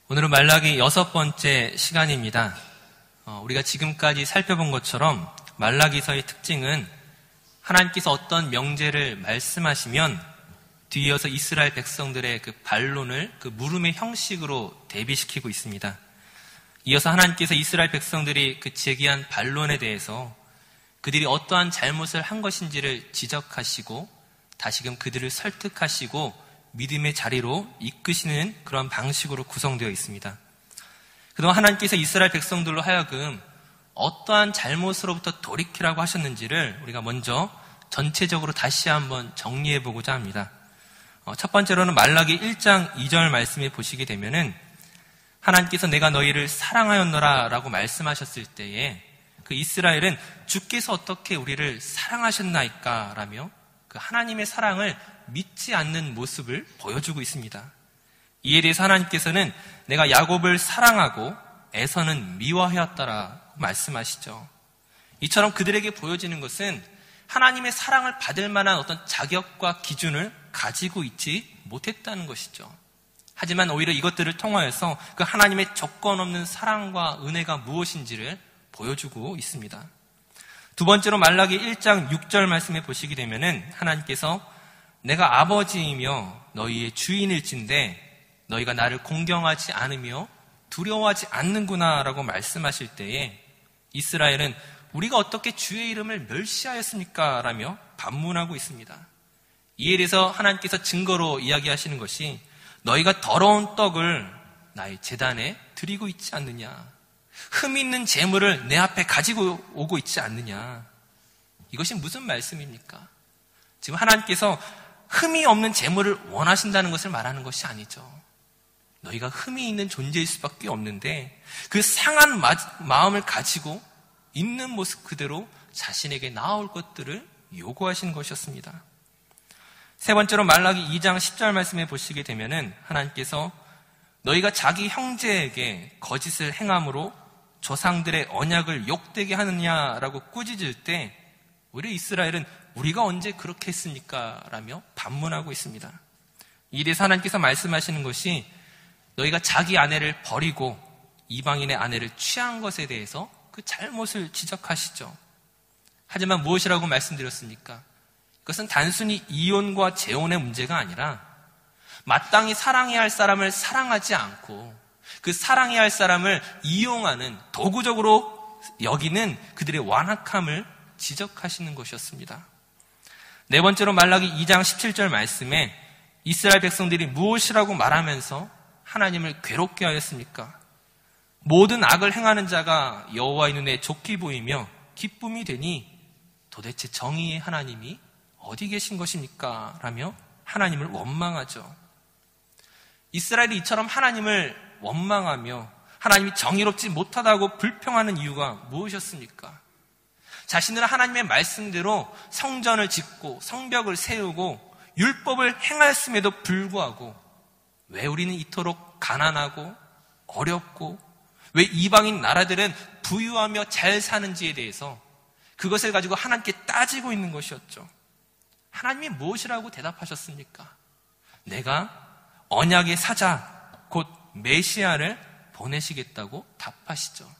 오늘은 말라기 6번째 시간입니다. 우리가 지금까지 살펴본 것처럼 말라기서의 특징은 하나님께서 어떤 명제를 말씀하시면 뒤이어서 이스라엘 백성들의 그 반론을 그 물음의 형식으로 대비시키고 있습니다. 이어서 하나님께서 이스라엘 백성들이 그 제기한 반론에 대해서 그들이 어떠한 잘못을 한 것인지를 지적하시고 다시금 그들을 설득하시고 믿음의 자리로 이끄시는 그런 방식으로 구성되어 있습니다. 그동안 하나님께서 이스라엘 백성들로 하여금 어떠한 잘못으로부터 돌이키라고 하셨는지를 우리가 먼저 전체적으로 다시 한번 정리해 보고자 합니다. 첫 번째로는 말라기 1장 2절 말씀에 보시게 되면은 하나님께서 내가 너희를 사랑하였노라 라고 말씀하셨을 때에 그 이스라엘은 주께서 어떻게 우리를 사랑하셨나이까 라며 그 하나님의 사랑을 믿지 않는 모습을 보여주고 있습니다. 이에 대해서 하나님께서는 내가 야곱을 사랑하고 에서는 미워하였다라고 말씀하시죠. 이처럼 그들에게 보여지는 것은 하나님의 사랑을 받을 만한 어떤 자격과 기준을 가지고 있지 못했다는 것이죠. 하지만 오히려 이것들을 통하여서 그 하나님의 조건 없는 사랑과 은혜가 무엇인지를 보여주고 있습니다. 두 번째로 말라기 1장 6절 말씀에 보시게 되면은 하나님께서 내가 아버지이며 너희의 주인일진데 너희가 나를 공경하지 않으며 두려워하지 않는구나 라고 말씀하실 때에 이스라엘은 우리가 어떻게 주의 이름을 멸시하였습니까? 라며 반문하고 있습니다. 이에 대해서 하나님께서 증거로 이야기하시는 것이 너희가 더러운 떡을 나의 제단에 드리고 있지 않느냐, 흠 있는 재물을 내 앞에 가지고 오고 있지 않느냐. 이것이 무슨 말씀입니까? 지금 하나님께서 흠이 없는 재물을 원하신다는 것을 말하는 것이 아니죠. 너희가 흠이 있는 존재일 수밖에 없는데 그 상한 마음을 가지고 있는 모습 그대로 자신에게 나아올 것들을 요구하시는 것이었습니다. 세 번째로 말라기 2장 10절 말씀에 보시게 되면은 하나님께서 너희가 자기 형제에게 거짓을 행함으로 조상들의 언약을 욕되게 하느냐라고 꾸짖을 때 오히려 이스라엘은 우리가 언제 그렇게 했습니까? 라며 반문하고 있습니다. 이에 대해서 하나님께서 말씀하시는 것이 너희가 자기 아내를 버리고 이방인의 아내를 취한 것에 대해서 그 잘못을 지적하시죠. 하지만 무엇이라고 말씀드렸습니까? 그것은 단순히 이혼과 재혼의 문제가 아니라 마땅히 사랑해야 할 사람을 사랑하지 않고 그 사랑해야 할 사람을 이용하는 도구적으로 여기는 그들의 완악함을 지적하시는 것이었습니다. 네 번째로 말라기 2장 17절 말씀에 이스라엘 백성들이 무엇이라고 말하면서 하나님을 괴롭게 하였습니까? 모든 악을 행하는 자가 여호와의 눈에 좋게 보이며 기쁨이 되니 도대체 정의의 하나님이 어디 계신 것입니까? 라며 하나님을 원망하죠. 이스라엘이 이처럼 하나님을 원망하며 하나님이 정의롭지 못하다고 불평하는 이유가 무엇이었습니까? 자신들은 하나님의 말씀대로 성전을 짓고 성벽을 세우고 율법을 행하였음에도 불구하고 왜 우리는 이토록 가난하고 어렵고 왜 이방인 나라들은 부유하며 잘 사는지에 대해서 그것을 가지고 하나님께 따지고 있는 것이었죠. 하나님이 무엇이라고 대답하셨습니까? 내가 언약의 사자 곧 메시아를 보내시겠다고 답하시죠.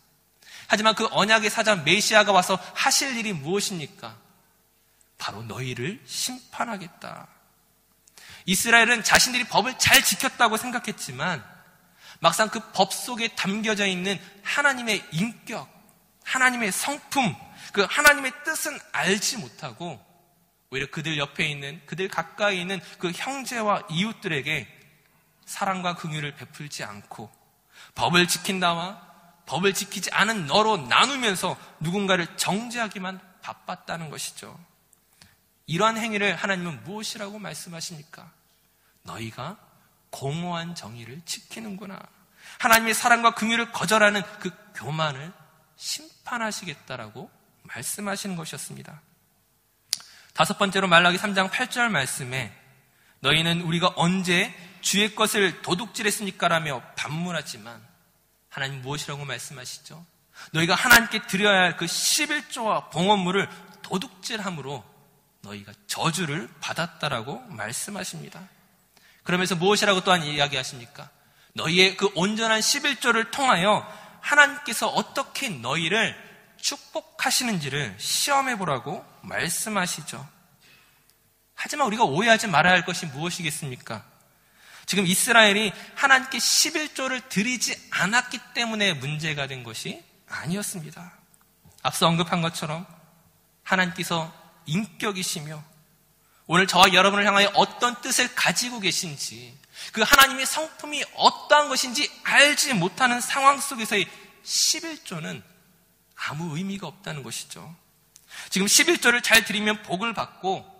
하지만 그 언약의 사자 메시아가 와서 하실 일이 무엇입니까? 바로 너희를 심판하겠다. 이스라엘은 자신들이 법을 잘 지켰다고 생각했지만 막상 그 법 속에 담겨져 있는 하나님의 인격, 하나님의 성품, 그 하나님의 뜻은 알지 못하고 오히려 그들 옆에 있는, 그들 가까이 있는 그 형제와 이웃들에게 사랑과 긍휼을 베풀지 않고 법을 지킨다와 법을 지키지 않은 너로 나누면서 누군가를 정죄하기만 바빴다는 것이죠. 이러한 행위를 하나님은 무엇이라고 말씀하십니까? 너희가 공허한 정의를 지키는구나. 하나님의 사랑과 긍휼을 거절하는 그 교만을 심판하시겠다라고 말씀하시는 것이었습니다. 다섯 번째로 말라기 3장 8절 말씀에 너희는 우리가 언제 주의 것을 도둑질했습니까? 라며 반문하지만 하나님 무엇이라고 말씀하시죠? 너희가 하나님께 드려야 할 그 11조와 봉헌물을 도둑질함으로 너희가 저주를 받았다라고 말씀하십니다. 그러면서 무엇이라고 또한 이야기하십니까? 너희의 그 온전한 11조를 통하여 하나님께서 어떻게 너희를 축복하시는지를 시험해 보라고 말씀하시죠. 하지만 우리가 오해하지 말아야 할 것이 무엇이겠습니까? 지금 이스라엘이 하나님께 11조를 드리지 않았기 때문에 문제가 된 것이 아니었습니다. 앞서 언급한 것처럼 하나님께서 인격이시며 오늘 저와 여러분을 향하여 어떤 뜻을 가지고 계신지, 그 하나님의 성품이 어떠한 것인지 알지 못하는 상황 속에서의 11조는 아무 의미가 없다는 것이죠. 지금 11조를 잘 드리면 복을 받고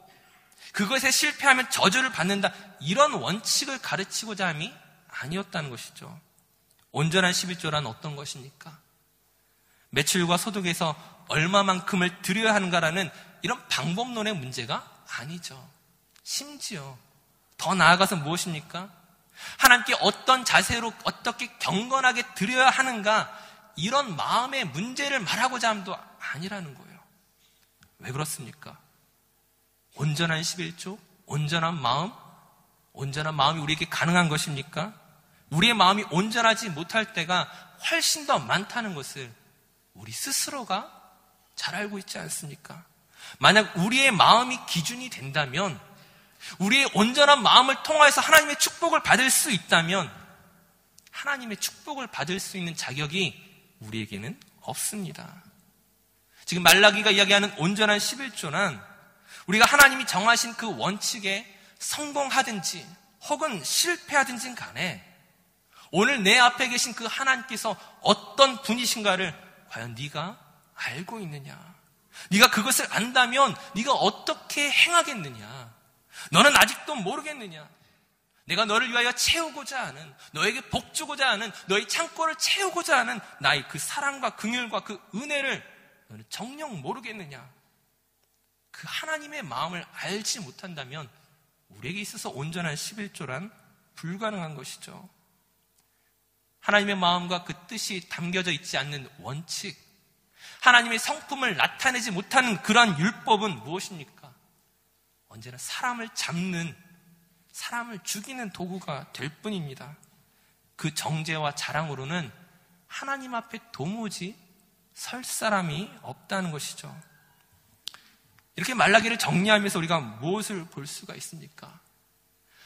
그것에 실패하면 저주를 받는다, 이런 원칙을 가르치고자 함이 아니었다는 것이죠. 온전한 11조란 어떤 것입니까? 매출과 소득에서 얼마만큼을 드려야 하는가라는 이런 방법론의 문제가 아니죠. 심지어 더 나아가서 무엇입니까? 하나님께 어떤 자세로 어떻게 경건하게 드려야 하는가, 이런 마음의 문제를 말하고자 함도 아니라는 거예요. 왜 그렇습니까? 온전한 11조, 온전한 마음이 우리에게 가능한 것입니까? 우리의 마음이 온전하지 못할 때가 훨씬 더 많다는 것을 우리 스스로가 잘 알고 있지 않습니까? 만약 우리의 마음이 기준이 된다면, 우리의 온전한 마음을 통해서 하나님의 축복을 받을 수 있다면, 하나님의 축복을 받을 수 있는 자격이 우리에게는 없습니다. 지금 말라기가 이야기하는 온전한 11조는 우리가 하나님이 정하신 그 원칙에 성공하든지 혹은 실패하든지 간에 오늘 내 앞에 계신 그 하나님께서 어떤 분이신가를 과연 네가 알고 있느냐? 네가 그것을 안다면 네가 어떻게 행하겠느냐? 너는 아직도 모르겠느냐? 내가 너를 위하여 채우고자 하는, 너에게 복 주고자 하는, 너의 창고를 채우고자 하는 나의 그 사랑과 긍휼과 그 은혜를 너는 정녕 모르겠느냐? 그 하나님의 마음을 알지 못한다면 우리에게 있어서 온전한 11조란 불가능한 것이죠. 하나님의 마음과 그 뜻이 담겨져 있지 않는 원칙, 하나님의 성품을 나타내지 못하는 그러한 율법은 무엇입니까? 언제나 사람을 잡는, 사람을 죽이는 도구가 될 뿐입니다. 그 정죄와 자랑으로는 하나님 앞에 도무지 설 사람이 없다는 것이죠. 이렇게 말라기를 정리하면서 우리가 무엇을 볼 수가 있습니까?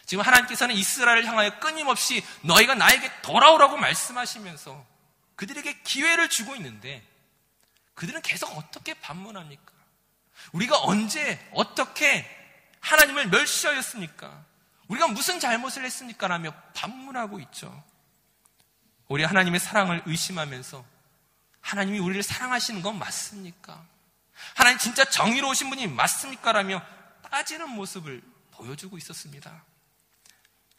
지금 하나님께서는 이스라엘을 향하여 끊임없이 너희가 나에게 돌아오라고 말씀하시면서 그들에게 기회를 주고 있는데, 그들은 계속 어떻게 반문합니까? 우리가 언제 어떻게 하나님을 멸시하였습니까? 우리가 무슨 잘못을 했습니까? 라며 반문하고 있죠. 우리 하나님의 사랑을 의심하면서 하나님이 우리를 사랑하시는 건 맞습니까? 하나님 진짜 정의로우신 분이 맞습니까? 라며 따지는 모습을 보여주고 있었습니다.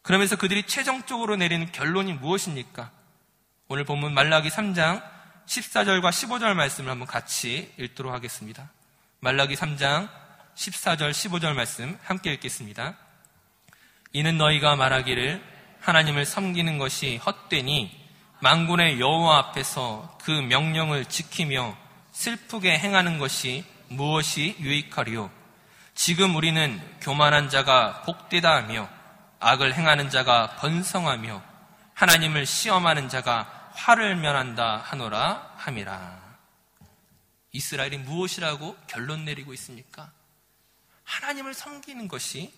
그러면서 그들이 최종적으로 내리는 결론이 무엇입니까? 오늘 본문 말라기 3장 14절과 15절 말씀을 한번 같이 읽도록 하겠습니다. 말라기 3장 14절 15절 말씀 함께 읽겠습니다. 이는 너희가 말하기를 하나님을 섬기는 것이 헛되니 만군의 여호와 앞에서 그 명령을 지키며 슬프게 행하는 것이 무엇이 유익하리요? 지금 우리는 교만한 자가 복되다 하며 악을 행하는 자가 번성하며 하나님을 시험하는 자가 화를 면한다 하노라 함이라. 이스라엘이 무엇이라고 결론 내리고 있습니까? 하나님을 섬기는 것이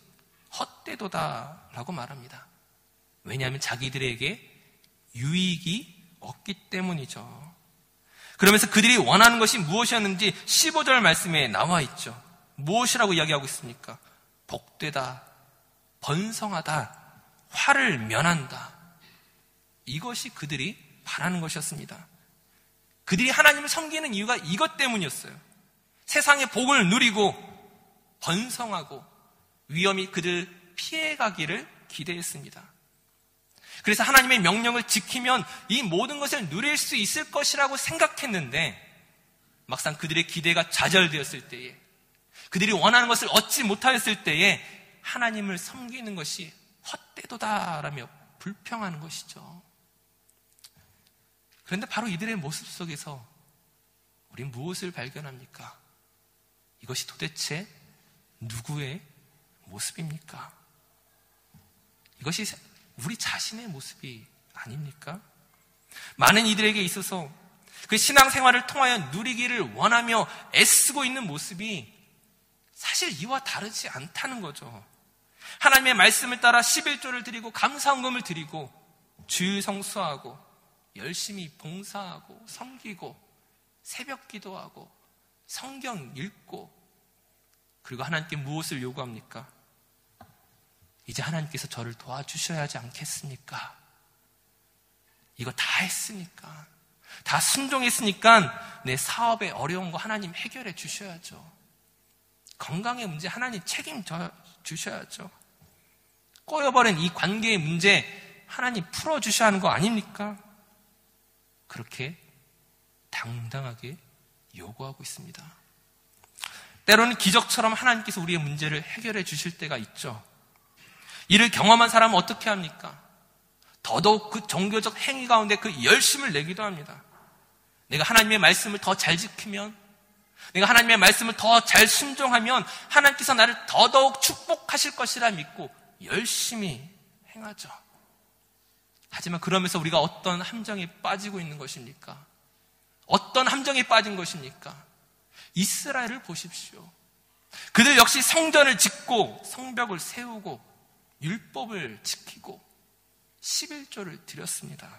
헛되도다 라고 말합니다. 왜냐하면 자기들에게 유익이 없기 때문이죠. 그러면서 그들이 원하는 것이 무엇이었는지 15절 말씀에 나와 있죠. 무엇이라고 이야기하고 있습니까? 복되다, 번성하다, 화를 면한다. 이것이 그들이 바라는 것이었습니다. 그들이 하나님을 섬기는 이유가 이것 때문이었어요. 세상의 복을 누리고 번성하고 위험이 그들 피해가기를 기대했습니다. 그래서 하나님의 명령을 지키면 이 모든 것을 누릴 수 있을 것이라고 생각했는데, 막상 그들의 기대가 좌절되었을 때에, 그들이 원하는 것을 얻지 못하였을 때에 하나님을 섬기는 것이 헛되도다라며 불평하는 것이죠. 그런데 바로 이들의 모습 속에서 우린 무엇을 발견합니까? 이것이 도대체 누구의 모습입니까? 이것이 우리 자신의 모습이 아닙니까? 많은 이들에게 있어서 그 신앙생활을 통하여 누리기를 원하며 애쓰고 있는 모습이 사실 이와 다르지 않다는 거죠. 하나님의 말씀을 따라 11조를 드리고 감사헌금을 드리고 주일 성수하고 열심히 봉사하고 섬기고 새벽 기도하고 성경 읽고 그리고 하나님께 무엇을 요구합니까? 이제 하나님께서 저를 도와주셔야 하지 않겠습니까? 이거 다 했으니까, 다 순종했으니까 내 사업에 어려운 거 하나님 해결해 주셔야죠. 건강의 문제 하나님 책임져 주셔야죠. 꼬여버린 이 관계의 문제 하나님 풀어주셔야 하는 거 아닙니까? 그렇게 당당하게 요구하고 있습니다. 때로는 기적처럼 하나님께서 우리의 문제를 해결해 주실 때가 있죠. 이를 경험한 사람은 어떻게 합니까? 더더욱 그 종교적 행위 가운데 그 열심을 내기도 합니다. 내가 하나님의 말씀을 더 잘 지키면, 내가 하나님의 말씀을 더 잘 순종하면 하나님께서 나를 더더욱 축복하실 것이라 믿고 열심히 행하죠. 하지만 그러면서 우리가 어떤 함정에 빠지고 있는 것입니까? 어떤 함정에 빠진 것입니까? 이스라엘을 보십시오. 그들 역시 성전을 짓고 성벽을 세우고 율법을 지키고 11조를 드렸습니다.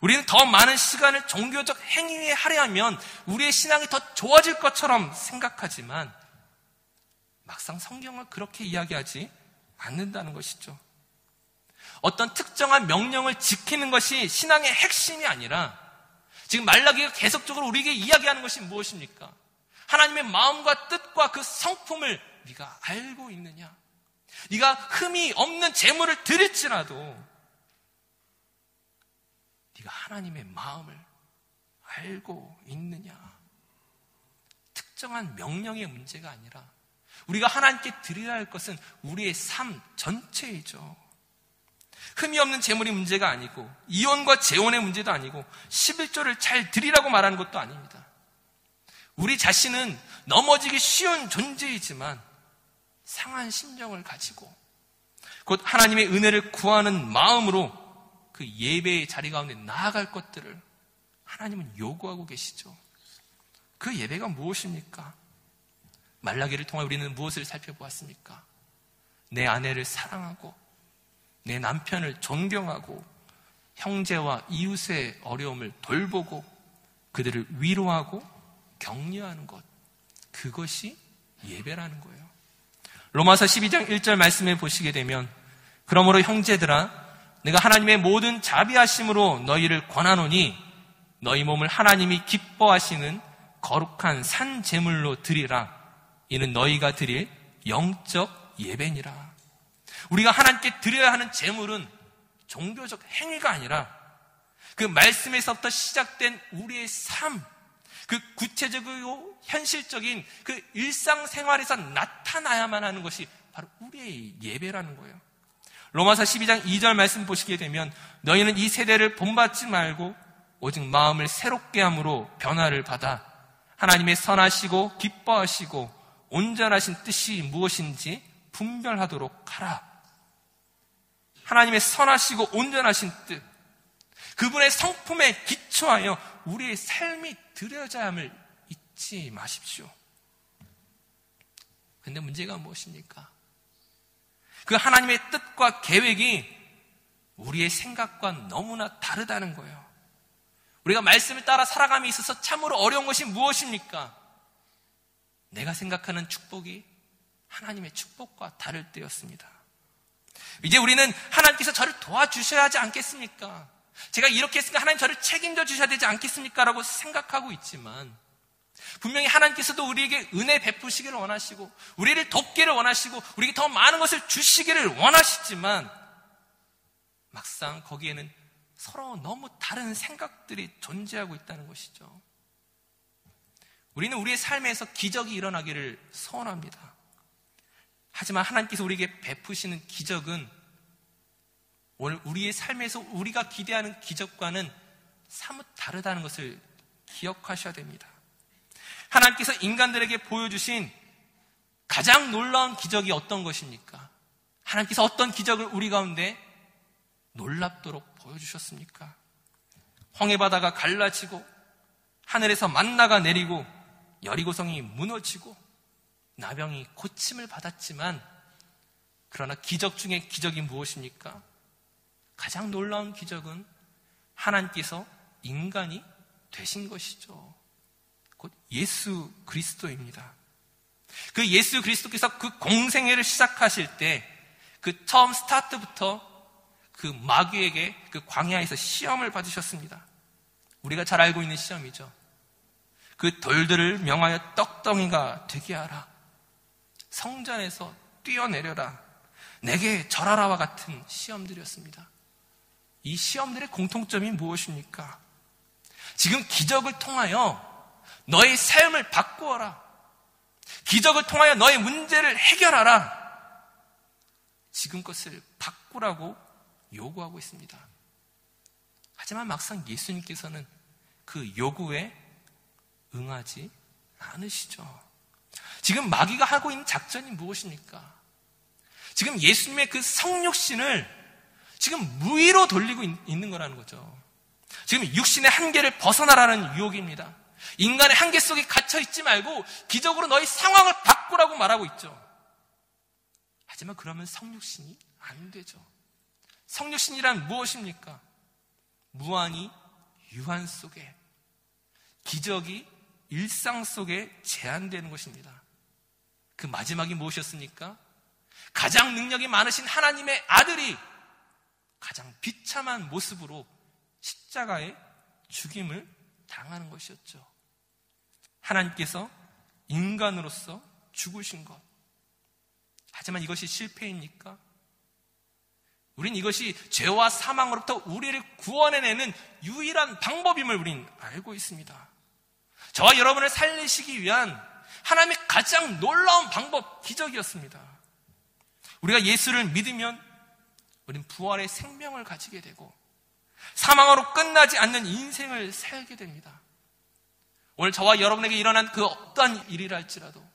우리는 더 많은 시간을 종교적 행위에 할애하면 우리의 신앙이 더 좋아질 것처럼 생각하지만 막상 성경은 그렇게 이야기하지 않는다는 것이죠. 어떤 특정한 명령을 지키는 것이 신앙의 핵심이 아니라 지금 말라기가 계속적으로 우리에게 이야기하는 것이 무엇입니까? 하나님의 마음과 뜻과 그 성품을 네가 알고 있느냐? 네가 흠이 없는 재물을 드릴지라도 네가 하나님의 마음을 알고 있느냐? 특정한 명령의 문제가 아니라 우리가 하나님께 드려야 할 것은 우리의 삶 전체이죠. 흠이 없는 재물이 문제가 아니고 이혼과 재혼의 문제도 아니고 11조를 잘 드리라고 말하는 것도 아닙니다. 우리 자신은 넘어지기 쉬운 존재이지만 상한 심정을 가지고 곧 하나님의 은혜를 구하는 마음으로 그 예배의 자리 가운데 나아갈 것들을 하나님은 요구하고 계시죠. 그 예배가 무엇입니까? 말라기를 통해 우리는 무엇을 살펴보았습니까? 내 아내를 사랑하고 내 남편을 존경하고 형제와 이웃의 어려움을 돌보고 그들을 위로하고 격려하는 것, 그것이 예배라는 거예요. 로마서 12장 1절 말씀을 보시게 되면 그러므로 형제들아 내가 하나님의 모든 자비하심으로 너희를 권하노니 너희 몸을 하나님이 기뻐하시는 거룩한 산 제물로 드리라. 이는 너희가 드릴 영적 예배니라. 우리가 하나님께 드려야 하는 제물은 종교적 행위가 아니라 그 말씀에서부터 시작된 우리의 삶, 그 구체적이고 현실적인 그 일상생활에서 나타나야만 하는 것이 바로 우리의 예배라는 거예요. 로마서 12장 2절 말씀 보시게 되면 너희는 이 세대를 본받지 말고 오직 마음을 새롭게 함으로 변화를 받아 하나님의 선하시고 기뻐하시고 온전하신 뜻이 무엇인지 분별하도록 하라. 하나님의 선하시고 온전하신 뜻, 그분의 성품에 기초하여 우리의 삶이 드려져야 함을 잊지 마십시오. 그런데 문제가 무엇입니까? 그 하나님의 뜻과 계획이 우리의 생각과 너무나 다르다는 거예요. 우리가 말씀을 따라 살아감에 있어서 참으로 어려운 것이 무엇입니까? 내가 생각하는 축복이 하나님의 축복과 다를 때였습니다. 이제 우리는 하나님께서 저를 도와주셔야 하지 않겠습니까? 제가 이렇게 했으니까 하나님 저를 책임져 주셔야 되지 않겠습니까? 라고 생각하고 있지만 분명히 하나님께서도 우리에게 은혜 베푸시기를 원하시고 우리를 돕기를 원하시고 우리에게 더 많은 것을 주시기를 원하시지만 막상 거기에는 서로 너무 다른 생각들이 존재하고 있다는 것이죠. 우리는 우리의 삶에서 기적이 일어나기를 소원합니다. 하지만 하나님께서 우리에게 베푸시는 기적은 오늘 우리의 삶에서 우리가 기대하는 기적과는 사뭇 다르다는 것을 기억하셔야 됩니다. 하나님께서 인간들에게 보여주신 가장 놀라운 기적이 어떤 것입니까? 하나님께서 어떤 기적을 우리 가운데 놀랍도록 보여주셨습니까? 홍해바다가 갈라지고 하늘에서 만나가 내리고 여리고성이 무너지고 나병이 고침을 받았지만, 그러나 기적 중에 기적이 무엇입니까? 가장 놀라운 기적은 하나님께서 인간이 되신 것이죠. 곧 예수 그리스도입니다. 그 예수 그리스도께서 그 공생애를 시작하실 때 그 처음 스타트부터 그 마귀에게 그 광야에서 시험을 받으셨습니다. 우리가 잘 알고 있는 시험이죠. 그 돌들을 명하여 떡덩이가 되게 하라. 성전에서 뛰어내려라. 내게 절하라와 같은 시험들이었습니다. 이 시험들의 공통점이 무엇입니까? 지금 기적을 통하여 너의 삶을 바꾸어라. 기적을 통하여 너의 문제를 해결하라. 지금 것을 바꾸라고 요구하고 있습니다. 하지만 막상 예수님께서는 그 요구에 응하지 않으시죠. 지금 마귀가 하고 있는 작전이 무엇입니까? 지금 예수님의 그 성육신을 지금 무의로 돌리고 있는 거라는 거죠. 지금 육신의 한계를 벗어나라는 유혹입니다. 인간의 한계 속에 갇혀있지 말고 기적으로 너희 상황을 바꾸라고 말하고 있죠. 하지만 그러면 성육신이 안 되죠. 성육신이란 무엇입니까? 무한히 유한 속에, 기적이 일상 속에 제한되는 것입니다. 그 마지막이 무엇이었습니까? 가장 능력이 많으신 하나님의 아들이 가장 비참한 모습으로 십자가에 죽임을 당하는 것이었죠. 하나님께서 인간으로서 죽으신 것. 하지만 이것이 실패입니까? 우린 이것이 죄와 사망으로부터 우리를 구원해내는 유일한 방법임을 우린 알고 있습니다. 저와 여러분을 살리시기 위한 하나님의 가장 놀라운 방법, 기적이었습니다. 우리가 예수를 믿으면 우린 부활의 생명을 가지게 되고 사망으로 끝나지 않는 인생을 살게 됩니다. 오늘 저와 여러분에게 일어난 그 어떠한 일이라 할지라도,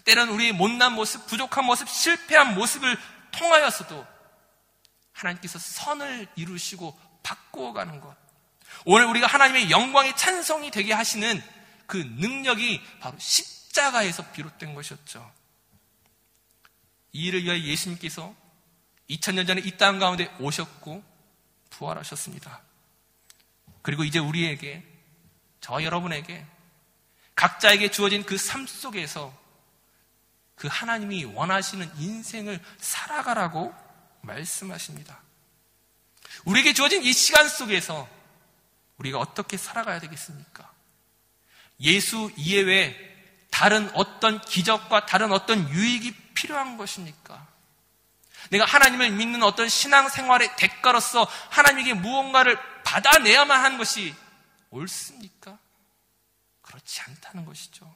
때로는 우리의 못난 모습, 부족한 모습, 실패한 모습을 통하여서도 하나님께서 선을 이루시고 바꾸어가는 것, 오늘 우리가 하나님의 영광의 찬송이 되게 하시는 그 능력이 바로 십자가에서 비롯된 것이었죠. 이 일을 위하여 예수님께서 2000년 전에 이 땅 가운데 오셨고 부활하셨습니다. 그리고 이제 우리에게, 저와 여러분에게, 각자에게 주어진 그 삶 속에서 그 하나님이 원하시는 인생을 살아가라고 말씀하십니다. 우리에게 주어진 이 시간 속에서 우리가 어떻게 살아가야 되겠습니까? 예수 이외에 다른 어떤 기적과 다른 어떤 유익이 필요한 것입니까? 내가 하나님을 믿는 어떤 신앙생활의 대가로서 하나님에게 무언가를 받아내야만 하는 것이 옳습니까? 그렇지 않다는 것이죠.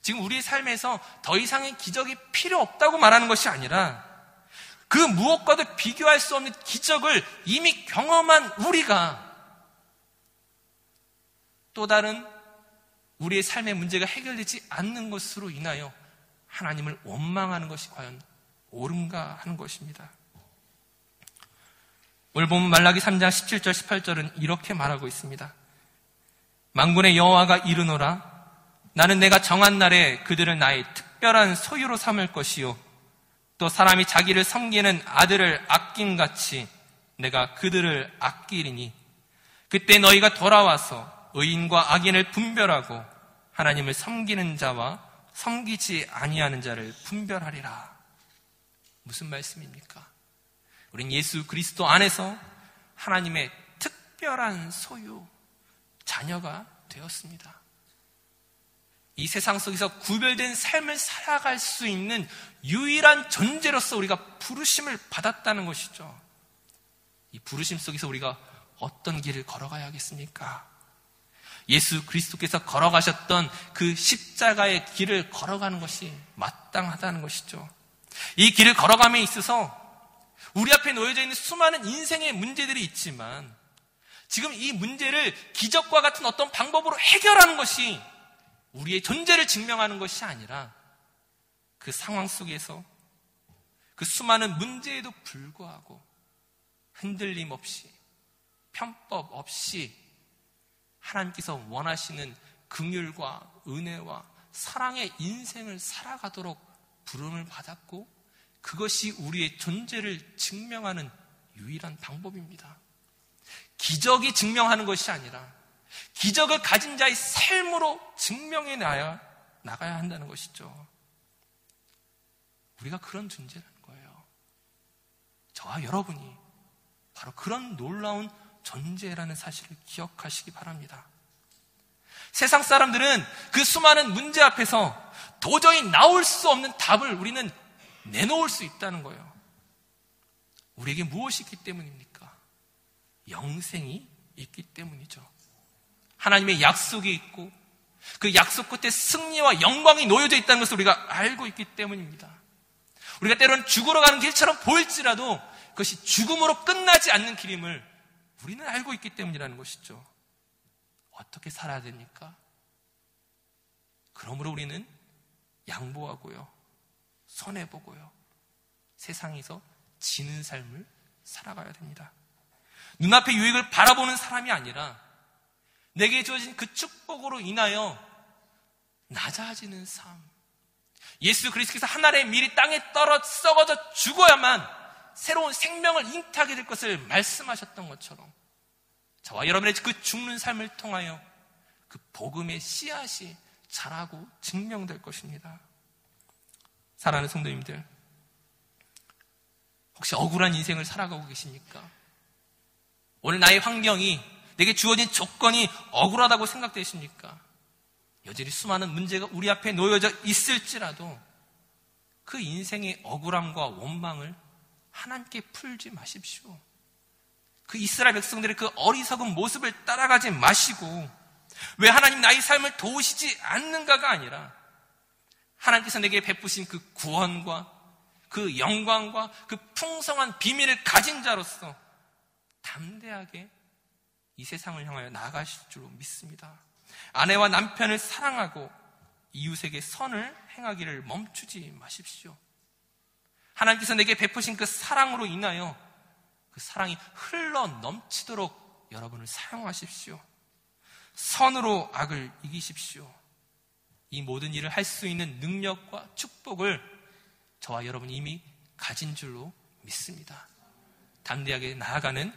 지금 우리의 삶에서 더 이상의 기적이 필요 없다고 말하는 것이 아니라, 그 무엇과도 비교할 수 없는 기적을 이미 경험한 우리가 또 다른 우리의 삶의 문제가 해결되지 않는 것으로 인하여 하나님을 원망하는 것이 과연 옳은가 하는 것입니다. 오늘 보면 말라기 3장 17절 18절은 이렇게 말하고 있습니다. 만군의 여호와가 이르노라. 나는 내가 정한 날에 그들을 나의 특별한 소유로 삼을 것이요, 또 사람이 자기를 섬기는 아들을 아낌같이 내가 그들을 아끼리니, 그때 너희가 돌아와서 의인과 악인을 분별하고 하나님을 섬기는 자와 섬기지 아니하는 자를 분별하리라. 무슨 말씀입니까? 우린 예수 그리스도 안에서 하나님의 특별한 소유, 자녀가 되었습니다. 이 세상 속에서 구별된 삶을 살아갈 수 있는 유일한 존재로서 우리가 부르심을 받았다는 것이죠. 이 부르심 속에서 우리가 어떤 길을 걸어가야겠습니까? 예수 그리스도께서 걸어가셨던 그 십자가의 길을 걸어가는 것이 마땅하다는 것이죠. 이 길을 걸어감에 있어서 우리 앞에 놓여져 있는 수많은 인생의 문제들이 있지만, 지금 이 문제를 기적과 같은 어떤 방법으로 해결하는 것이 우리의 존재를 증명하는 것이 아니라, 그 상황 속에서 그 수많은 문제에도 불구하고 흔들림 없이, 편법 없이 하나님께서 원하시는 긍휼과 은혜와 사랑의 인생을 살아가도록 부름을 받았고, 그것이 우리의 존재를 증명하는 유일한 방법입니다. 기적이 증명하는 것이 아니라 기적을 가진 자의 삶으로 증명해 나가야 한다는 것이죠. 우리가 그런 존재라는 거예요. 저와 여러분이 바로 그런 놀라운 존재라는 사실을 기억하시기 바랍니다. 세상 사람들은 그 수많은 문제 앞에서 도저히 나올 수 없는 답을 우리는 내놓을 수 있다는 거예요. 우리에게 무엇이 있기 때문입니까? 영생이 있기 때문이죠. 하나님의 약속이 있고 그 약속 끝에 승리와 영광이 놓여져 있다는 것을 우리가 알고 있기 때문입니다. 우리가 때로는 죽으러 가는 길처럼 보일지라도 그것이 죽음으로 끝나지 않는 길임을 우리는 알고 있기 때문이라는 것이죠. 어떻게 살아야 됩니까? 그러므로 우리는 양보하고요, 손해보고요, 세상에서 지는 삶을 살아가야 됩니다. 눈앞의 유익을 바라보는 사람이 아니라 내게 주어진 그 축복으로 인하여 낮아지는 삶. 예수 그리스도께서 하늘의 밀이 땅에 썩어져 죽어야만 새로운 생명을 잉태하게 될 것을 말씀하셨던 것처럼 저와 여러분의 그 죽는 삶을 통하여 그 복음의 씨앗이 자라고 증명될 것입니다. 사랑하는 성도님들, 혹시 억울한 인생을 살아가고 계십니까? 오늘 나의 환경이, 내게 주어진 조건이 억울하다고 생각되십니까? 여전히 수많은 문제가 우리 앞에 놓여져 있을지라도 그 인생의 억울함과 원망을 하나님께 풀지 마십시오. 그 이스라엘 백성들의 그 어리석은 모습을 따라가지 마시고, 왜 하나님 나의 삶을 도우시지 않는가가 아니라 하나님께서 내게 베푸신 그 구원과 그 영광과 그 풍성한 비밀을 가진 자로서 담대하게 이 세상을 향하여 나아가실 줄로 믿습니다. 아내와 남편을 사랑하고 이웃에게 선을 행하기를 멈추지 마십시오. 하나님께서 내게 베푸신 그 사랑으로 인하여 그 사랑이 흘러 넘치도록 여러분을 사용하십시오. 선으로 악을 이기십시오. 이 모든 일을 할 수 있는 능력과 축복을 저와 여러분이 이미 가진 줄로 믿습니다. 담대하게 나아가는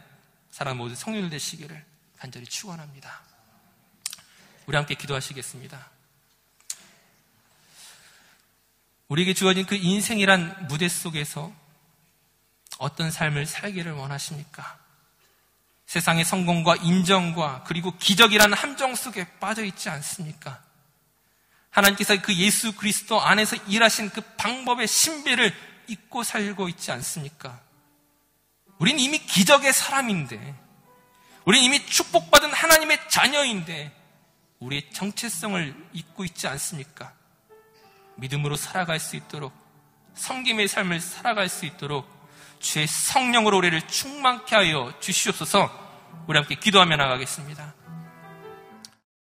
사람 모두 성령 되시기를 간절히 축원합니다. 우리 함께 기도하시겠습니다. 우리에게 주어진 그 인생이란 무대 속에서 어떤 삶을 살기를 원하십니까? 세상의 성공과 인정과 그리고 기적이라는 함정 속에 빠져 있지 않습니까? 하나님께서 그 예수 그리스도 안에서 일하신 그 방법의 신비를 잊고 살고 있지 않습니까? 우린 이미 기적의 사람인데, 우린 이미 축복받은 하나님의 자녀인데 우리의 정체성을 잊고 있지 않습니까? 믿음으로 살아갈 수 있도록, 섬김의 삶을 살아갈 수 있도록 주의 성령으로 우리를 충만케 하여 주시옵소서. 우리 함께 기도하며 나가겠습니다.